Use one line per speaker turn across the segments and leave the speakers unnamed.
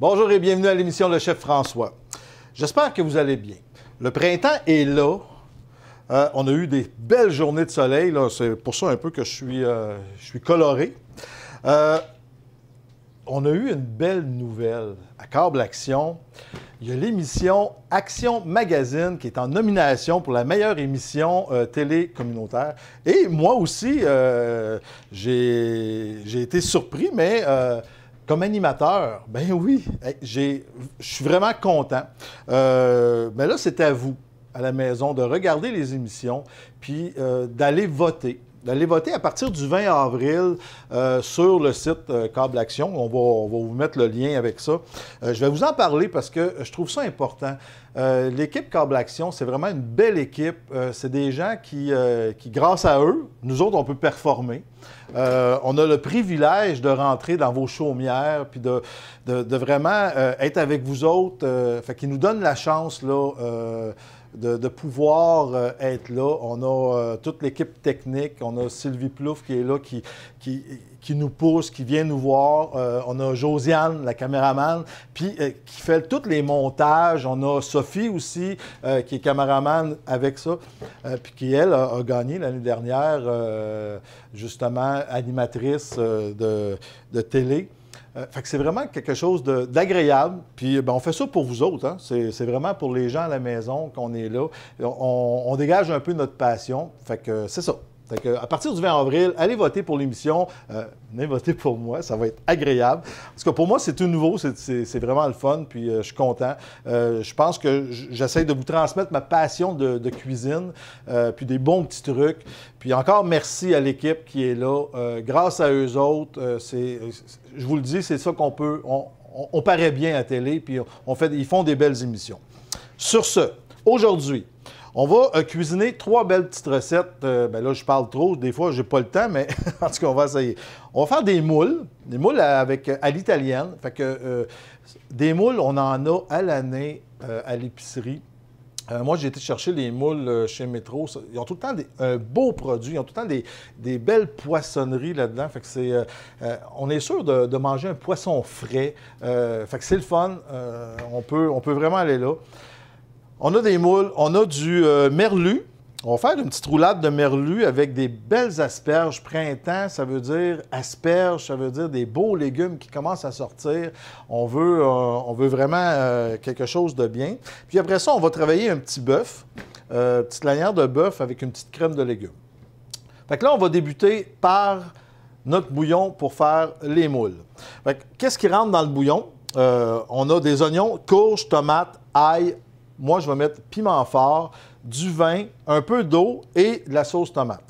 Bonjour et bienvenue à l'émission Le Chef François. J'espère que vous allez bien. Le printemps est là. On a eu des belles journées de soleil. C'est pour ça un peu que je suis coloré. On a eu une belle nouvelle. À Câble Action, il y a l'émission Action Magazine qui est en nomination pour la meilleure émission télé communautaire. Et moi aussi, j'ai été surpris, mais comme animateur, ben oui, je suis vraiment content. Mais là, c'est à vous, à la maison, de regarder les émissions puis d'aller voter. D'aller voter à partir du 20 avril sur le site Câble Action. On va vous mettre le lien avec ça. Je vais vous en parler parce que je trouve ça important. L'équipe Câble Action, c'est vraiment une belle équipe. C'est des gens qui, grâce à eux, nous autres, on peut performer. On a le privilège de rentrer dans vos chaumières puis de vraiment être avec vous autres. Fait qu'ils nous donnent la chance, là, de pouvoir être là. On a toute l'équipe technique. On a Sylvie Plouffe qui est là, qui nous pousse, qui vient nous voir. On a Josiane, la caméraman, puis qui fait tous les montages. On a Sophie aussi, qui est caméraman avec ça, puis qui, elle, a gagné l'année dernière, justement, animatrice de télé. Fait que c'est vraiment quelque chose d'agréable. Puis ben, on fait ça pour vous autres. Hein? C'est vraiment pour les gens à la maison qu'on est là. On dégage un peu notre passion. Fait que c'est ça. Fait que, à partir du 20 avril, allez voter pour l'émission. Venez voter pour moi, ça va être agréable. Parce que pour moi, c'est tout nouveau, c'est vraiment le fun, puis je suis content. Je pense que j'essaie de vous transmettre ma passion de cuisine, puis des bons petits trucs. Puis encore merci à l'équipe qui est là. Grâce à eux autres, je vous le dis, c'est ça qu'on peut. On paraît bien à télé, puis ils font des belles émissions. Sur ce, aujourd'hui, on va cuisiner 3 belles petites recettes. Ben là, je parle trop. Des fois, j'ai pas le temps, mais en tout cas, on va essayer. On va faire des moules à l'italienne. Fait que des moules, on en a à l'année à l'épicerie. Moi, j'ai été chercher les moules chez Métro. Ils ont tout le temps un beau produit. Ils ont tout le temps des belles poissonneries là-dedans. Fait que on est sûr de manger un poisson frais. Fait que c'est le fun. On peut vraiment aller là. On a des moules, on a du merlu. On va faire une petite roulade de merlu avec des belles asperges. Printemps, ça veut dire asperges, ça veut dire des beaux légumes qui commencent à sortir. On veut vraiment quelque chose de bien. Puis après ça, on va travailler un petit bœuf, petite lanière de bœuf avec une petite crème de légumes. Fait que là, on va débuter par notre bouillon pour faire les moules. Fait que qu'est-ce qui rentre dans le bouillon? On a des oignons, courges, tomates, ail. Moi, je vais mettre piment fort, du vin, un peu d'eau et de la sauce tomate.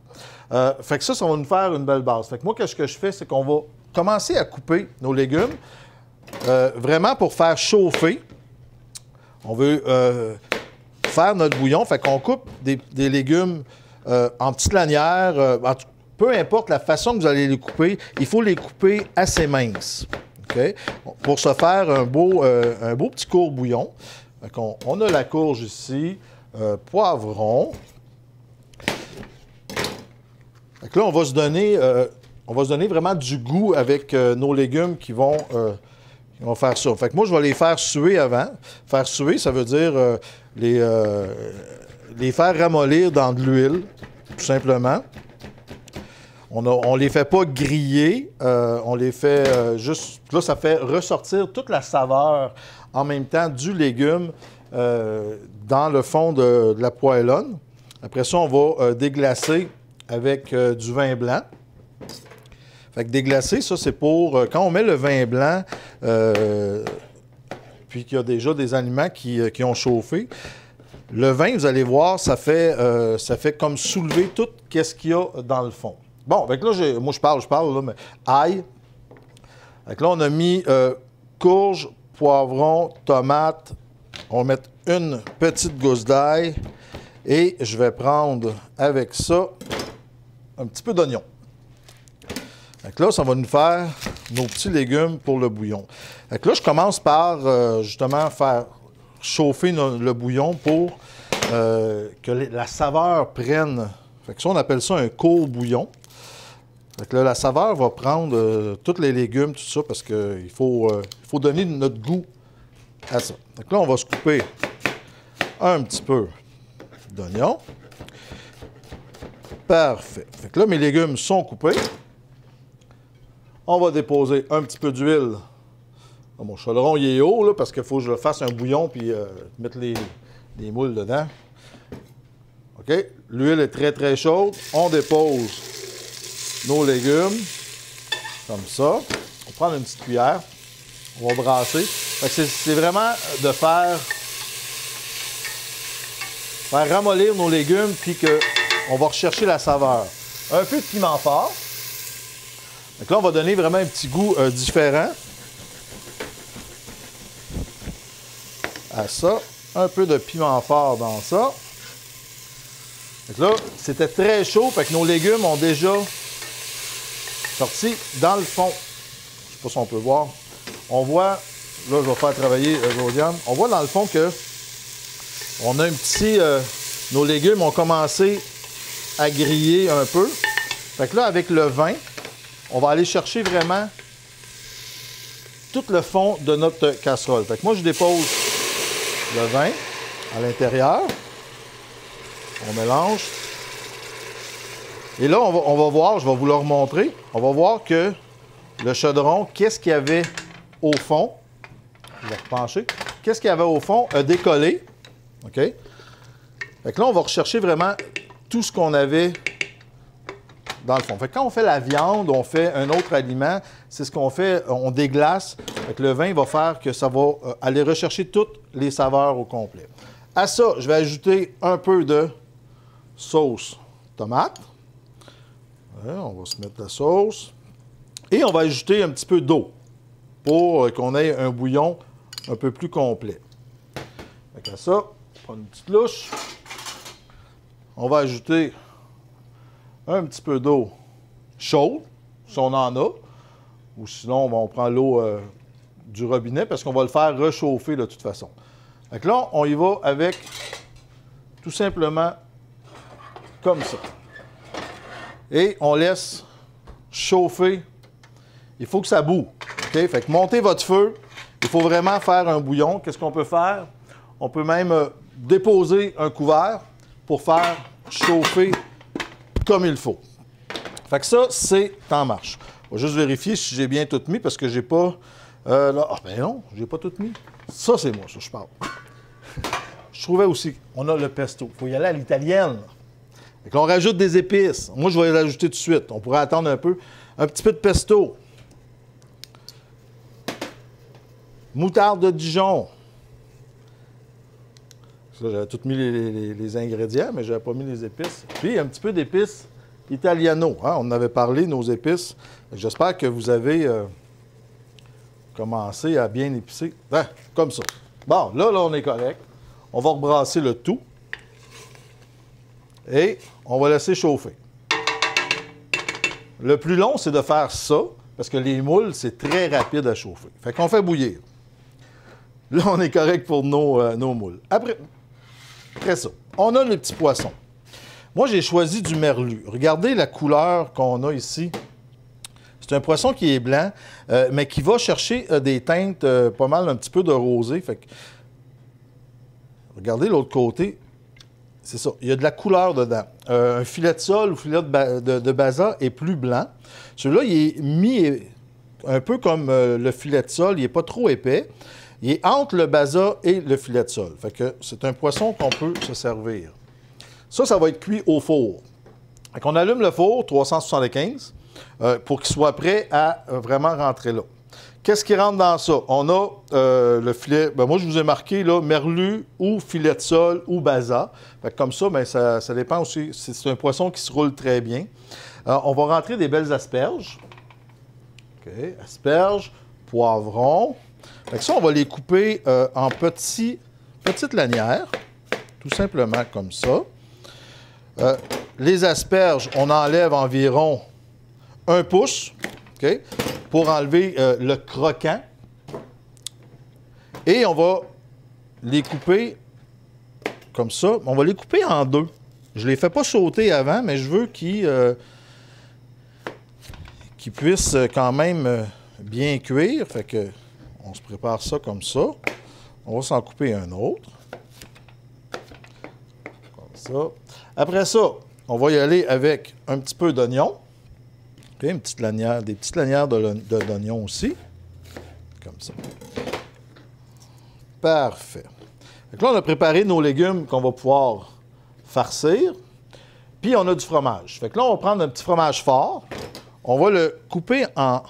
Fait que ça va nous faire une belle base. Fait que moi, ce que je fais, c'est qu'on va commencer à couper nos légumes, vraiment pour faire chauffer. On veut faire notre bouillon. Fait qu'on coupe des légumes en petites lanières. Peu importe la façon que vous allez les couper, il faut les couper assez minces. Okay? Pour se faire un beau petit court bouillon. On a la courge ici, poivron. Fait que là, on va se donner vraiment du goût avec nos légumes qui vont faire ça. Fait que moi, je vais les faire suer avant. Faire suer, ça veut dire les faire ramollir dans de l'huile, tout simplement. On ne les fait pas griller, on les fait juste... Là, ça fait ressortir toute la saveur en même temps du légume dans le fond de la poêlonne. Après ça, on va déglacer avec du vin blanc. Fait que déglacer, ça, c'est pour... quand on met le vin blanc, puis qu'il y a déjà des aliments qui ont chauffé, le vin, vous allez voir, ça fait comme soulever tout ce qu'il y a dans le fond. Bon, fait que là, moi, je parle, là, mais ail. Fait que là, on a mis courge, poivron, tomate. On va mettre une petite gousse d'ail. Et je vais prendre avec ça un petit peu d'oignon. Fait que là, ça va nous faire nos petits légumes pour le bouillon. Fait que là, je commence par, justement, faire chauffer le bouillon pour que la saveur prenne. Fait que ça, on appelle ça un court bouillon. Donc là, la saveur va prendre tous les légumes, tout ça, parce qu'il faut donner notre goût à ça. Donc là, on va se couper un petit peu d'oignon. Parfait. Fait que là, mes légumes sont coupés. On va déposer un petit peu d'huile. Mon chaudron, il est haut, là, parce qu'il faut que je fasse un bouillon puis mettre les moules dedans. OK? L'huile est très, très chaude. On dépose nos légumes, comme ça. On va prendre une petite cuillère. On va brasser. C'est vraiment de faire ramollir nos légumes, puis qu'on va rechercher la saveur. Un peu de piment fort. Donc là, on va donner vraiment un petit goût différent à ça. Un peu de piment fort dans ça. Donc là, c'était très chaud, fait que nos légumes ont déjà sorti dans le fond. Je ne sais pas si on peut voir. On voit, là, je vais faire travailler Josiane. On voit dans le fond que on a un petit... nos légumes ont commencé à griller un peu. Fait que là, avec le vin, on va aller chercher vraiment tout le fond de notre casserole. Fait que moi, je dépose le vin à l'intérieur. On mélange. Et là, on va voir, je vais vous le remontrer. On va voir que le chaudron, qu'est-ce qu'il y avait au fond? Je vais repencher. Qu'est-ce qu'il y avait au fond? A décollé. OK? Fait que là, on va rechercher vraiment tout ce qu'on avait dans le fond. Fait que quand on fait la viande, on fait un autre aliment, c'est ce qu'on fait, on déglace. Fait que le vin va faire que ça va aller rechercher toutes les saveurs au complet. À ça, je vais ajouter un peu de sauce tomate. Ouais, on va se mettre la sauce. Et on va ajouter un petit peu d'eau pour qu'on ait un bouillon un peu plus complet. Fait que à ça, on prend une petite louche. On va ajouter un petit peu d'eau chaude, si on en a. Ou sinon, on prend l'eau du robinet parce qu'on va le faire réchauffer de toute façon. Fait que là, on y va avec tout simplement comme ça. Et on laisse chauffer. Il faut que ça boue. OK? Fait que montez votre feu. Il faut vraiment faire un bouillon. Qu'est-ce qu'on peut faire? On peut même déposer un couvert pour faire chauffer comme il faut. Fait que ça, c'est en marche. Je vais juste vérifier si j'ai bien tout mis parce que j'ai pas... là, ah ben non, j'ai pas tout mis. Ça, c'est moi, ça, je parle. Je trouvais aussi, on a le pesto. Il faut y aller à l'italienne. Fait qu'on rajoute des épices. Moi, je vais les ajouter tout de suite. On pourrait attendre un peu. Un petit peu de pesto. Moutarde de Dijon. J'avais tout mis les ingrédients, mais je n'avais pas mis les épices. Puis, un petit peu d'épices italiano. Hein? On en avait parlé, nos épices. J'espère que vous avez commencé à bien épicer. Ben, comme ça. Bon, là, on est correct. On va rebrasser le tout. Et on va laisser chauffer. Le plus long, c'est de faire ça, parce que les moules, c'est très rapide à chauffer. Fait qu'on fait bouillir. Là, on est correct pour nos moules. Après ça, on a les petits poissons. Moi, j'ai choisi du merlu. Regardez la couleur qu'on a ici. C'est un poisson qui est blanc, mais qui va chercher des teintes pas mal, un petit peu de rosé. Fait que... Regardez l'autre côté. C'est ça. Il y a de la couleur dedans. Un filet de sole ou filet de basa est plus blanc. Celui-là, il est mis un peu comme le filet de sole. Il n'est pas trop épais. Il est entre le basa et le filet de sole. Fait que c'est un poisson qu'on peut se servir. Ça va être cuit au four. Fait qu'on allume le four, 375, pour qu'il soit prêt à vraiment rentrer là. Qu'est-ce qui rentre dans ça? On a le filet, ben moi je vous ai marqué là, merlu ou filet de sole ou basa. Fait que comme ça, ben ça dépend aussi. C'est un poisson qui se roule très bien. On va rentrer des belles asperges. OK, asperges, poivrons. Fait que ça, on va les couper en petites lanières, tout simplement comme ça. Les asperges, on enlève environ 1 pouce, OK, pour enlever le croquant. Et on va les couper comme ça. On va les couper en deux. Je ne les fais pas sauter avant, mais je veux qu'ils qu'ils puissent quand même bien cuire. Fait que on se prépare ça comme ça. On va s'en couper un autre. Comme ça. Après ça, on va y aller avec un petit peu d'oignon. Okay, une petite lanière, des petites lanières d'oignon aussi. Comme ça. Parfait. Donc là, on a préparé nos légumes qu'on va pouvoir farcir. Puis, on a du fromage. Fait que là, on va prendre un petit fromage fort. On va le couper en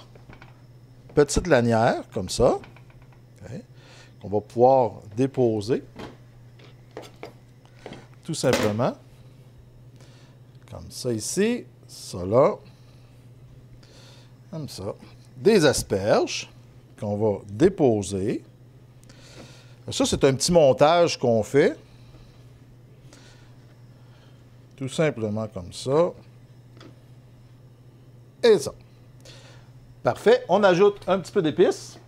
petites lanières, comme ça. Okay. On va pouvoir déposer. Tout simplement. Comme ça ici. Ça là. Comme ça. Des asperges qu'on va déposer. Ça, c'est un petit montage qu'on fait. Tout simplement comme ça. Et ça. Parfait. On ajoute un petit peu d'épices.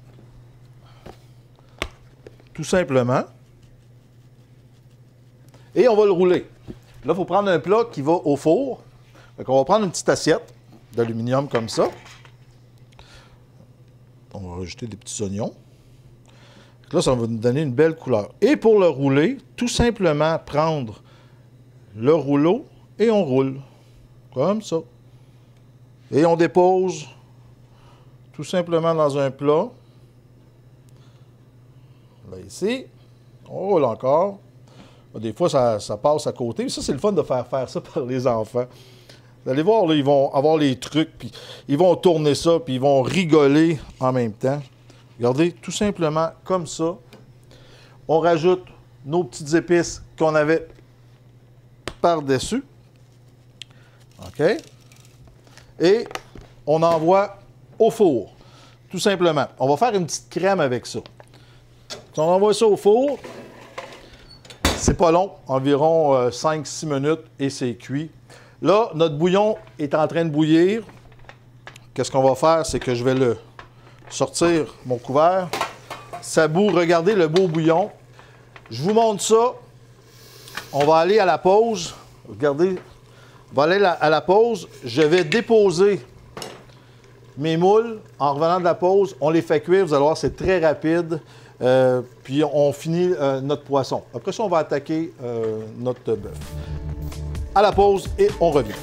Tout simplement. Et on va le rouler. Là, il faut prendre un plat qui va au four. Donc, on va prendre une petite assiette d'aluminium comme ça. On va rajouter des petits oignons. Là, ça va nous donner une belle couleur. Et pour le rouler, tout simplement prendre le rouleau et on roule. Comme ça. Et on dépose tout simplement dans un plat. Là, ici. On roule encore. Des fois, ça passe à côté. Ça, c'est le fun de faire ça par les enfants. Vous allez voir, là, ils vont avoir les trucs, puis ils vont tourner ça, puis ils vont rigoler en même temps. Regardez, tout simplement comme ça. On rajoute nos petites épices qu'on avait par-dessus. OK? Et on envoie au four, tout simplement. On va faire une petite crème avec ça. Si on envoie ça au four, c'est pas long, environ 5-6 minutes et c'est cuit. Là, notre bouillon est en train de bouillir. Qu'est-ce qu'on va faire? C'est que je vais le sortir, mon couvert. Ça bout, regardez le beau bouillon. Je vous montre ça. On va aller à la pause. Regardez, on va aller à la pause. Je vais déposer mes moules. En revenant de la pause, on les fait cuire. Vous allez voir, c'est très rapide. Puis on finit notre poisson. Après ça, on va attaquer notre bœuf. À la pause et on revient.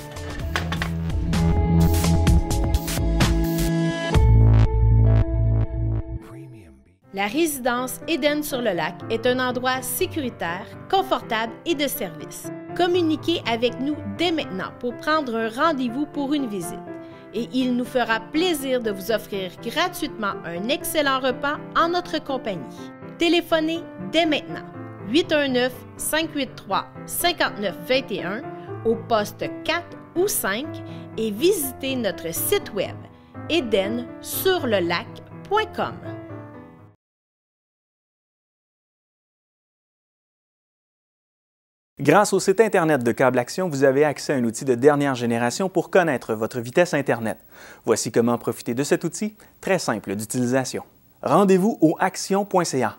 La résidence Éden-sur-le-Lac est un endroit sécuritaire, confortable et de service. Communiquez avec nous dès maintenant pour prendre un rendez-vous pour une visite. Et il nous fera plaisir de vous offrir gratuitement un excellent repas en notre compagnie. Téléphonez dès maintenant 819-583-5921 au poste 4 ou 5 et visitez notre site web edensurlelac.com.
Grâce au site Internet de Câble Action, vous avez accès à un outil de dernière génération pour connaître votre vitesse Internet. Voici comment profiter de cet outil, très simple d'utilisation. Rendez-vous au action.ca.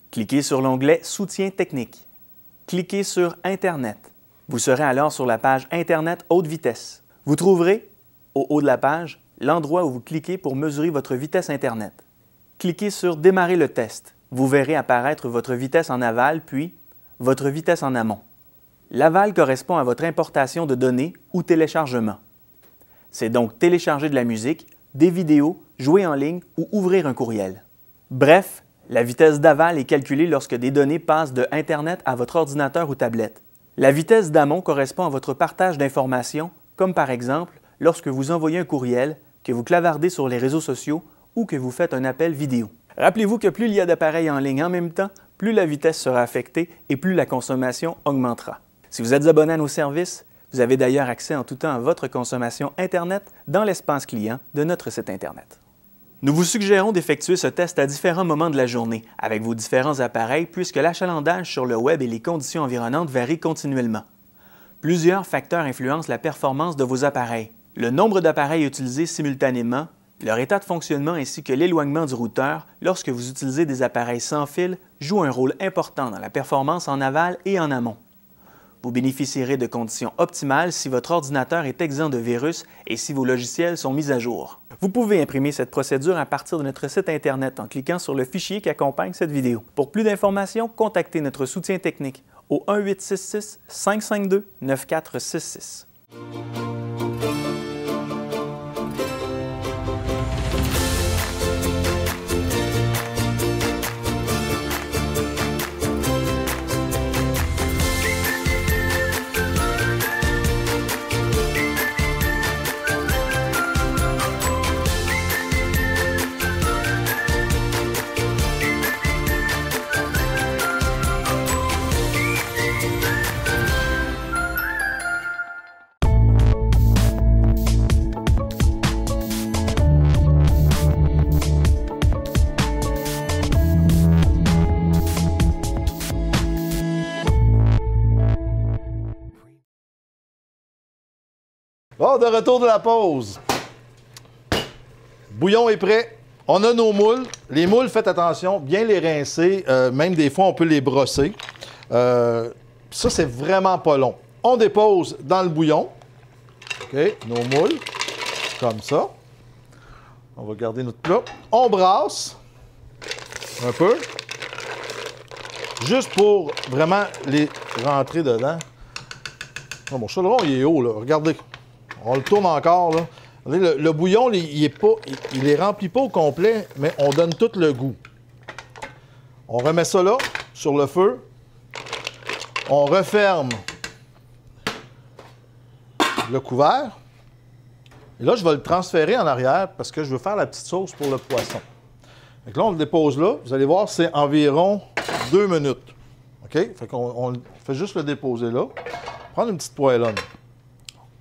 Cliquez sur l'onglet « Soutien technique ». Cliquez sur « Internet ». Vous serez alors sur la page « Internet haute vitesse ». Vous trouverez, au haut de la page, l'endroit où vous cliquez pour mesurer votre vitesse Internet. Cliquez sur « Démarrer le test ». Vous verrez apparaître votre vitesse en aval, puis votre vitesse en amont. L'aval correspond à votre importation de données ou téléchargement. C'est donc télécharger de la musique, des vidéos, jouer en ligne ou ouvrir un courriel. Bref, la vitesse d'aval est calculée lorsque des données passent de Internet à votre ordinateur ou tablette. La vitesse d'amont correspond à votre partage d'informations, comme par exemple lorsque vous envoyez un courriel, que vous clavardez sur les réseaux sociaux ou que vous faites un appel vidéo. Rappelez-vous que plus il y a d'appareils en ligne en même temps, plus la vitesse sera affectée et plus la consommation augmentera. Si vous êtes abonné à nos services, vous avez d'ailleurs accès en tout temps à votre consommation Internet dans l'espace client de notre site Internet. Nous vous suggérons d'effectuer ce test à différents moments de la journée avec vos différents appareils puisque l'achalandage sur le web et les conditions environnantes varient continuellement. Plusieurs facteurs influencent la performance de vos appareils. Le nombre d'appareils utilisés simultanément, leur état de fonctionnement ainsi que l'éloignement du routeur lorsque vous utilisez des appareils sans fil jouent un rôle important dans la performance en aval et en amont. Vous bénéficierez de conditions optimales si votre ordinateur est exempt de virus et si vos logiciels sont mis à jour. Vous pouvez imprimer cette procédure à partir de notre site Internet en cliquant sur le fichier qui accompagne cette vidéo. Pour plus d'informations, contactez notre soutien technique au 1-866-552-9466.
Bon, de retour de la pause. Bouillon est prêt. On a nos moules. Les moules, faites attention, bien les rincer. Même des fois, on peut les brosser. Ça, c'est vraiment pas long. On dépose dans le bouillon. OK, nos moules. Comme ça. On va garder notre plat. On brasse. Un peu. Juste pour vraiment les rentrer dedans. Oh, mon chaudron, il est haut, là. Regardez. On le tourne encore, là. Le bouillon, il est rempli pas au complet, mais on donne tout le goût. On remet ça là, sur le feu. On referme le couvert. Et là, je vais le transférer en arrière parce que je veux faire la petite sauce pour le poisson. Donc là, on le dépose là. Vous allez voir, c'est environ 2 minutes. OK? Fait qu'on fait juste le déposer là. Prendre une petite poêlonne.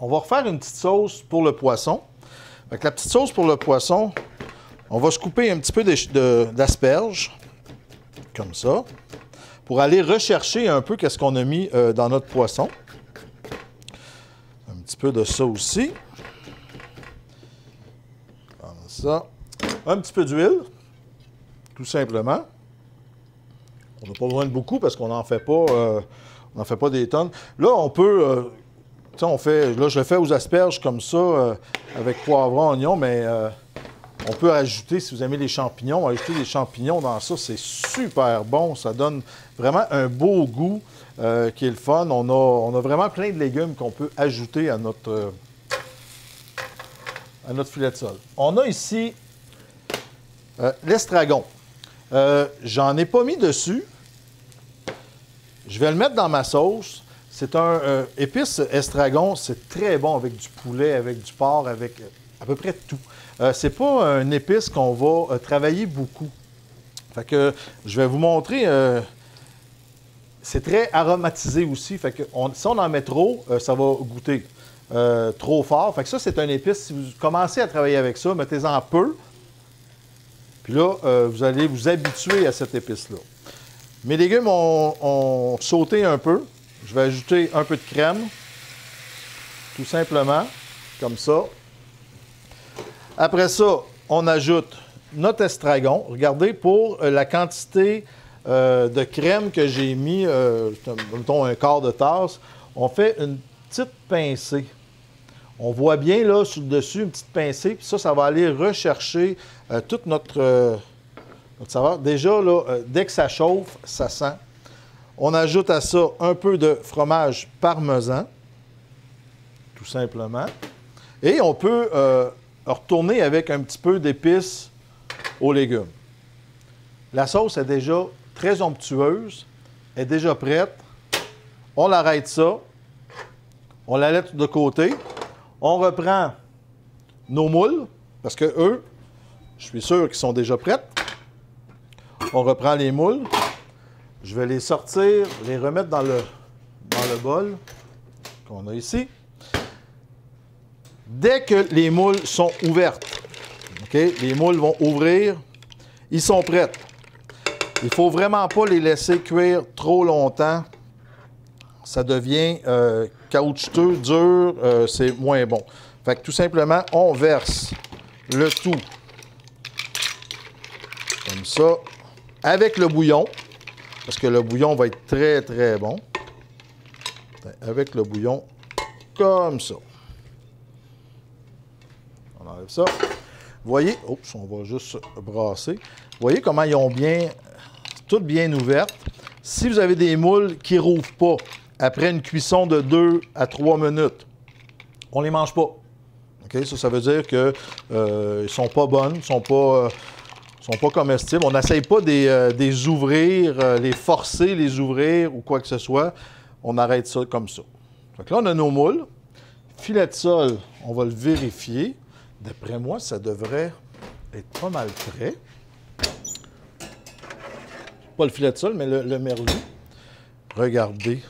On va refaire une petite sauce pour le poisson. Avec la petite sauce pour le poisson, on va se couper un petit peu d'asperges, comme ça, pour aller rechercher un peu qu'est-ce qu'on a mis dans notre poisson. Un petit peu de ça aussi. Comme ça. Un petit peu d'huile, tout simplement. On n'a pas besoin de beaucoup parce qu'on n'en fait pas, des tonnes. Là, on peut... là, je le fais aux asperges comme ça, avec poivron, oignon, mais on peut ajouter, si vous aimez les champignons, ajouter des champignons dans ça, c'est super bon. Ça donne vraiment un beau goût qui est le fun. On a vraiment plein de légumes qu'on peut ajouter à notre filet de sole. On a ici l'estragon. J'en ai pas mis dessus. Je vais le mettre dans ma sauce. C'est un épice estragon, c'est très bon avec du poulet, avec du porc, avec à peu près tout. C'est pas un épice qu'on va travailler beaucoup. Fait que je vais vous montrer. C'est très aromatisé aussi. Fait que si on en met trop, ça va goûter trop fort. Fait que ça, c'est un épice. Si vous commencez à travailler avec ça, mettez-en peu. Puis là, vous allez vous habituer à cette épice-là. Mes légumes ont sauté un peu. Je vais ajouter un peu de crème, tout simplement, comme ça. Après ça, on ajoute notre estragon. Regardez, pour la quantité de crème que j'ai mis, mettons un quart de tasse, on fait une petite pincée. On voit bien là sur le dessus une petite pincée, puis ça va aller rechercher toute notre saveur. Déjà, là, dès que ça chauffe, ça sent. On ajoute à ça un peu de fromage parmesan, tout simplement. Et on peut retourner avec un petit peu d'épices aux légumes. La sauce est déjà très onctueuse, est déjà prête. On arrête ça. On la laisse de côté. On reprend nos moules, parce que eux, je suis sûr qu'ils sont déjà prêts. On reprend les moules. Je vais les sortir, les remettre dans le bol qu'on a ici. Dès que les moules sont ouvertes, OK, les moules vont ouvrir, ils sont prêts. Il ne faut vraiment pas les laisser cuire trop longtemps. Ça devient caoutchouteux, dur, c'est moins bon. Fait que tout simplement, on verse le tout comme ça, avec le bouillon. Parce que le bouillon va être très, très bon. Avec le bouillon, comme ça. On enlève ça. Vous voyez, oups, on va juste brasser. Vous voyez comment ils ont toutes bien ouvertes. Si vous avez des moules qui ne rouvrent pas après une cuisson de 2 à 3 minutes, on ne les mange pas. Okay? Ça veut dire qu'ils ne sont pas bonnes, ils ne sont pas comestibles. On n'essaye pas de les ouvrir, les forcer, les ouvrir ou quoi que ce soit. On arrête ça comme ça. Fait que là, on a nos moules. Filet de sol, on va le vérifier. D'après moi, ça devrait être pas mal prêt. Pas le filet de sol, mais le merlu. Regardez,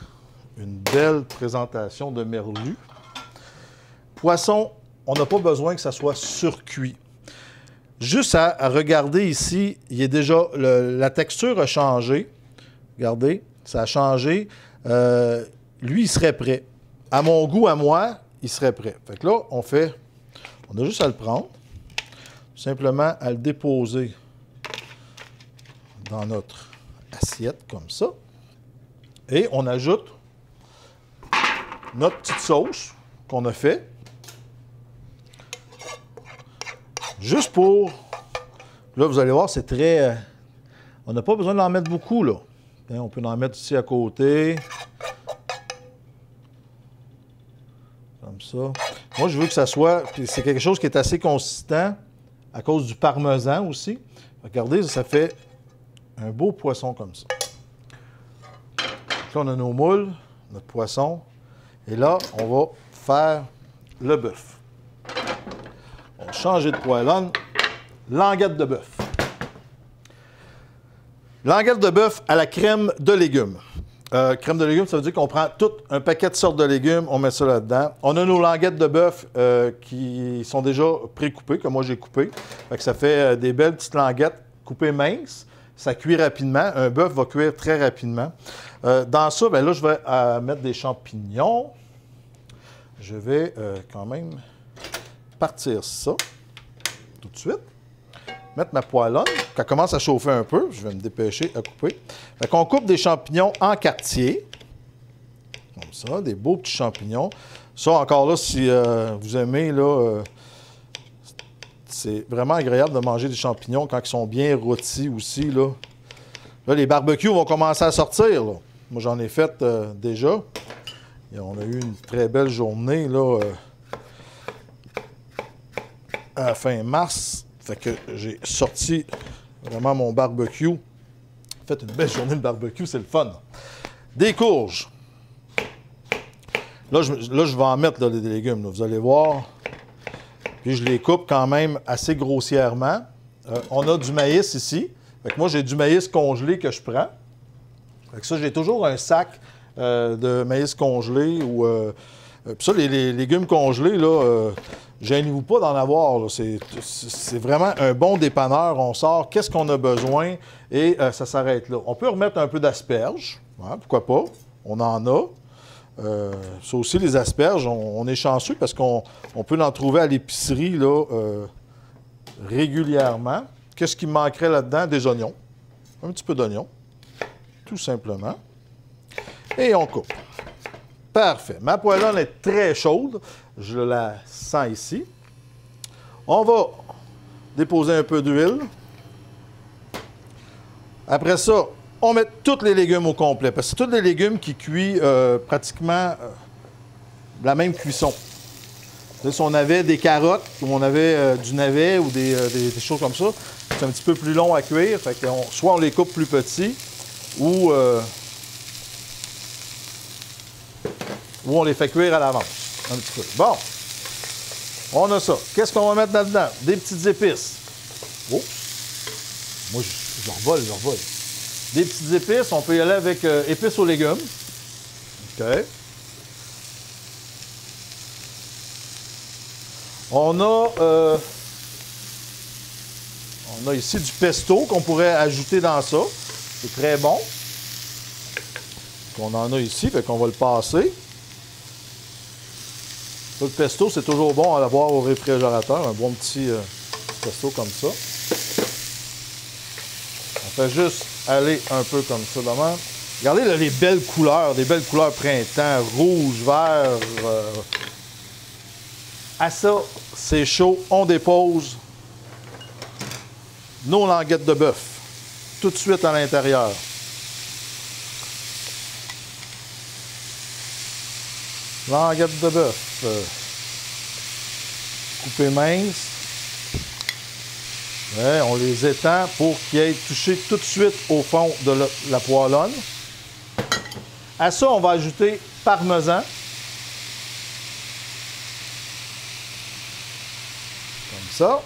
une belle présentation de merlu. Poisson, on n'a pas besoin que ça soit surcuit. Juste à regarder ici, il est déjà la texture a changé. Regardez, ça a changé. Lui, il serait prêt. À mon goût, à moi, il serait prêt. Fait que là, on a juste à le prendre, simplement à le déposer dans notre assiette comme ça. Et on ajoute notre petite sauce qu'on a fait. Juste pour... Là, vous allez voir, c'est très... on n'a pas besoin d'en mettre beaucoup, là. On peut en mettre ici à côté. Comme ça. Moi, je veux que ça soit... Puis c'est quelque chose qui est assez consistant à cause du parmesan aussi. Regardez, ça fait un beau poisson comme ça. Donc là, on a nos moules, notre poisson. Et là, on va faire le bœuf. On va changer de poêlonne. Languette de bœuf. Languette de bœuf à la crème de légumes. Crème de légumes, ça veut dire qu'on prend tout un paquet de sortes de légumes, on met ça là-dedans. On a nos languettes de bœuf qui sont déjà pré-coupées, que moi j'ai coupées. Fait que ça fait des belles petites languettes coupées minces. Ça cuit rapidement. Un bœuf va cuire très rapidement. Dans ça, bien là, je vais mettre des champignons. Je vais quand même partir ça tout de suite. Mettre ma poêlonne. Quand elle commence à chauffer un peu, je vais me dépêcher à couper. Fait qu'on coupe des champignons en quartiers. Comme ça, des beaux petits champignons. Ça, encore là, si vous aimez, là, c'est vraiment agréable de manger des champignons quand ils sont bien rôtis aussi, là. Là, les barbecues vont commencer à sortir, là. Moi, j'en ai fait déjà. Et on a eu une très belle journée, là, à la fin mars. Fait que j'ai sorti vraiment mon barbecue. Fait une belle journée de barbecue, c'est le fun. Des courges. Là, je vais en mettre là, des légumes, là, vous allez voir. Puis je les coupe quand même assez grossièrement. On a du maïs ici. Fait que moi, j'ai du maïs congelé que je prends. Fait que ça, j'ai toujours un sac de maïs congelé. Puis ça, les légumes congelés, là, gênez-vous pas d'en avoir. C'est vraiment un bon dépanneur. On sort, qu'est-ce qu'on a besoin et ça s'arrête là. On peut remettre un peu d'asperges. Hein, pourquoi pas? On en a. Ça aussi, les asperges, on est chanceux parce qu'on peut en trouver à l'épicerie là, régulièrement. Qu'est-ce qui me manquerait là-dedans? Des oignons. Un petit peu d'oignons. Tout simplement. Et on coupe. Parfait. Ma poêlonne est très chaude. Je la sens ici. On va déposer un peu d'huile. Après ça, on met tous les légumes au complet. Parce que c'est tous les légumes qui cuisent pratiquement la même cuisson. Là, si on avait des carottes, ou on avait du navet ou des choses comme ça, c'est un petit peu plus long à cuire. Fait que soit on les coupe plus petits ou on les fait cuire à l'avance. Un petit peu. Bon. On a ça. Qu'est-ce qu'on va mettre là-dedans? Des petites épices. Oh! Moi, je revole. Des petites épices. On peut y aller avec épices aux légumes. OK. On a ici du pesto qu'on pourrait ajouter dans ça. C'est très bon. On en a ici, fait qu'on va le passer. Le pesto, c'est toujours bon à l'avoir au réfrigérateur. Un bon petit pesto comme ça. On fait juste aller un peu comme ça. Demain. Regardez là, les belles couleurs, des belles couleurs printemps, rouge, vert. À ça, c'est chaud. On dépose nos languettes de bœuf tout de suite à l'intérieur. Languettes de bœuf coupées minces. Ouais, on les étend pour qu'ils aient touché tout de suite au fond de la poêlonne. À ça, on va ajouter parmesan. Comme ça.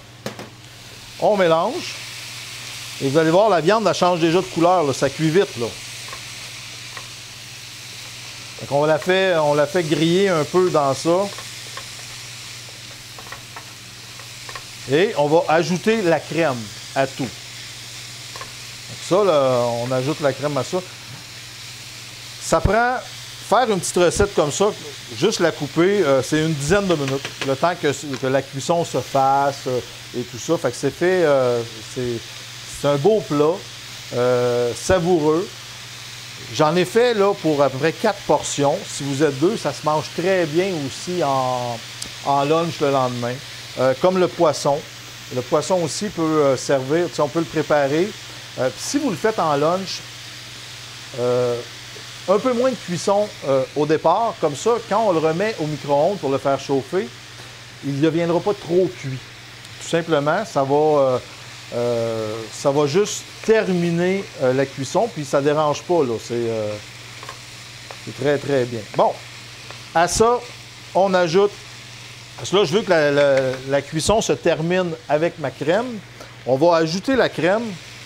On mélange. Et vous allez voir, la viande, elle change déjà de couleur. Là. Ça cuit vite. Là. Donc on la fait griller un peu dans ça. Et on va ajouter la crème à tout. Donc ça, là, on ajoute la crème à ça. Ça prend, faire une petite recette comme ça, juste la couper, c'est une dizaine de minutes. Le temps que la cuisson se fasse et tout ça. Fait que c'est fait, c'est un beau plat, savoureux. J'en ai fait là pour à peu près 4 portions. Si vous êtes 2, ça se mange très bien aussi en lunch le lendemain. Comme le poisson. Le poisson aussi peut servir, on peut le préparer. Si vous le faites en lunch, un peu moins de cuisson au départ. Comme ça, quand on le remet au micro-ondes pour le faire chauffer, il ne deviendra pas trop cuit. Tout simplement, ça va juste terminer la cuisson, puis ça ne dérange pas. C'est très, très bien. Bon, à ça, on ajoute. Parce que là, je veux que la cuisson se termine avec ma crème. On va ajouter la crème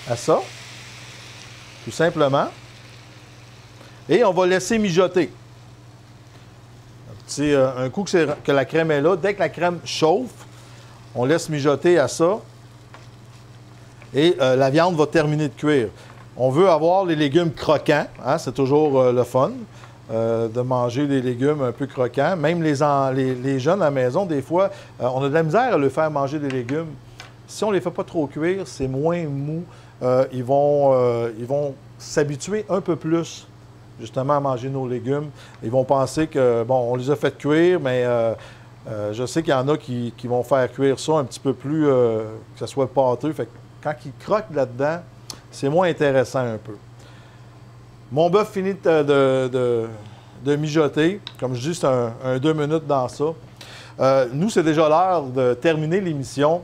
à ça, tout simplement. Et on va laisser mijoter. Un coup que la crème est là, dès que la crème chauffe, on laisse mijoter à ça. Et la viande va terminer de cuire. On veut avoir les légumes croquants, hein, c'est toujours le fun. De manger des légumes un peu croquants. Même les jeunes à la maison, des fois, on a de la misère à leur faire manger des légumes. Si on ne les fait pas trop cuire, c'est moins mou. Ils vont s'habituer un peu plus, justement, à manger nos légumes. Ils vont penser que, bon, on les a fait cuire, mais je sais qu'il y en a qui vont faire cuire ça un petit peu plus, que ça soit pâteux. Fait que quand ils croquent là-dedans, c'est moins intéressant un peu. Mon bœuf finit de mijoter. Comme je dis, c'est un 2 minutes dans ça. Nous, c'est déjà l'heure de terminer l'émission.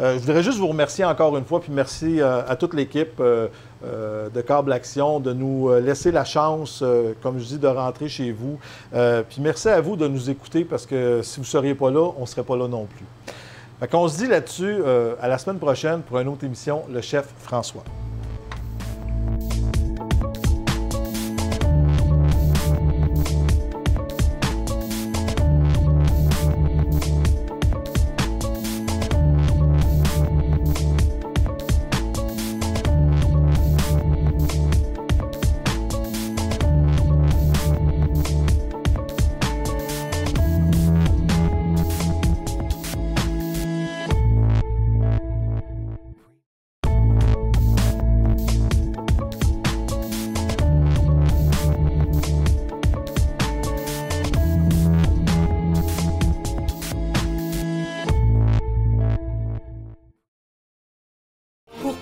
Je voudrais juste vous remercier encore une fois, puis merci à toute l'équipe de Câble Action de nous laisser la chance, comme je dis, de rentrer chez vous. Puis merci à vous de nous écouter, parce que si vous ne seriez pas là, on ne serait pas là non plus. Fait qu'on se dit là-dessus à la semaine prochaine pour une autre émission, Le Chef François.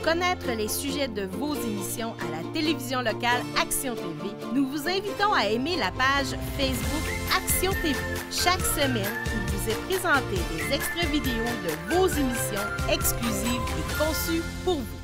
Connaître les sujets de vos émissions à la télévision locale Action TV, nous vous invitons à aimer la page Facebook Action TV. Chaque semaine, il vous est présenté des extraits vidéo de vos émissions exclusives et conçues pour vous.